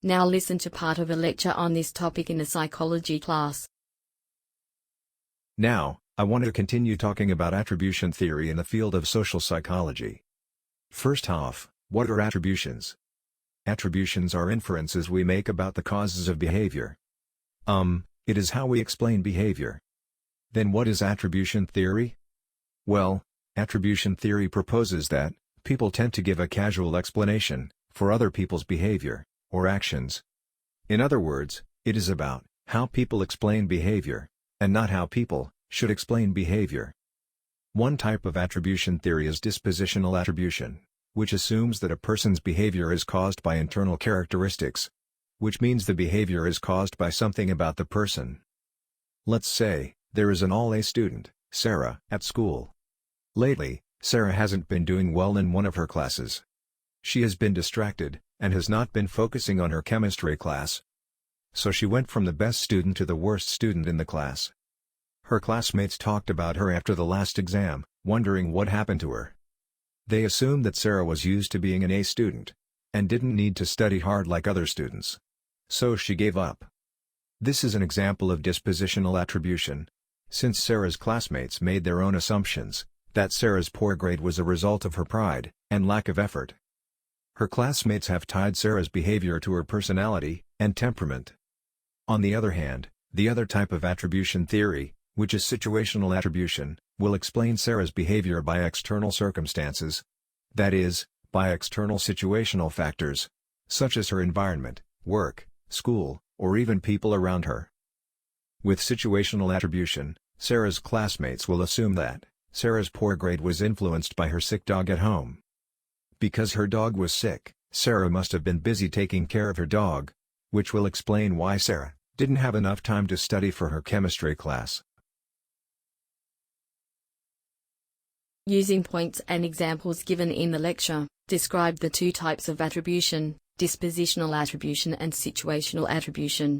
Now listen to part of a lecture on this topic in a psychology class. Now, I want to continue talking about attribution theory in the field of social psychology. First off, what are attributions? Attributions are inferences we make about the causes of behavior. It is how we explain behavior. Then what is attribution theory? Well, attribution theory proposes that people tend to give a casual explanation for other people's behavior or actions. In other words, it is about how people explain behavior, and not how people should explain behavior. One type of attribution theory is dispositional attribution, which assumes that a person's behavior is caused by internal characteristics, which means the behavior is caused by something about the person. Let's say, there is an all-A student, Sarah, at school. Lately, Sarah hasn't been doing well in one of her classes. She has been distracted, and has not been focusing on her chemistry class. So she went from the best student to the worst student in the class. Her classmates talked about her after the last exam, wondering what happened to her. They assumed that Sarah was used to being an A student, and didn't need to study hard like other students. So she gave up. This is an example of dispositional attribution, since Sarah's classmates made their own assumptions, that Sarah's poor grade was a result of her pride and lack of effort. Her classmates have tied Sarah's behavior to her personality and temperament. On the other hand, the other type of attribution theory, which is situational attribution, will explain Sarah's behavior by external circumstances. That is, by external situational factors, such as her environment, work, school, or even people around her. With situational attribution, Sarah's classmates will assume that Sarah's poor grade was influenced by her sick dog at home. Because her dog was sick, Sarah must have been busy taking care of her dog, which will explain why Sarah didn't have enough time to study for her chemistry class. Using points and examples given in the lecture, describe the two types of attribution, dispositional attribution and situational attribution.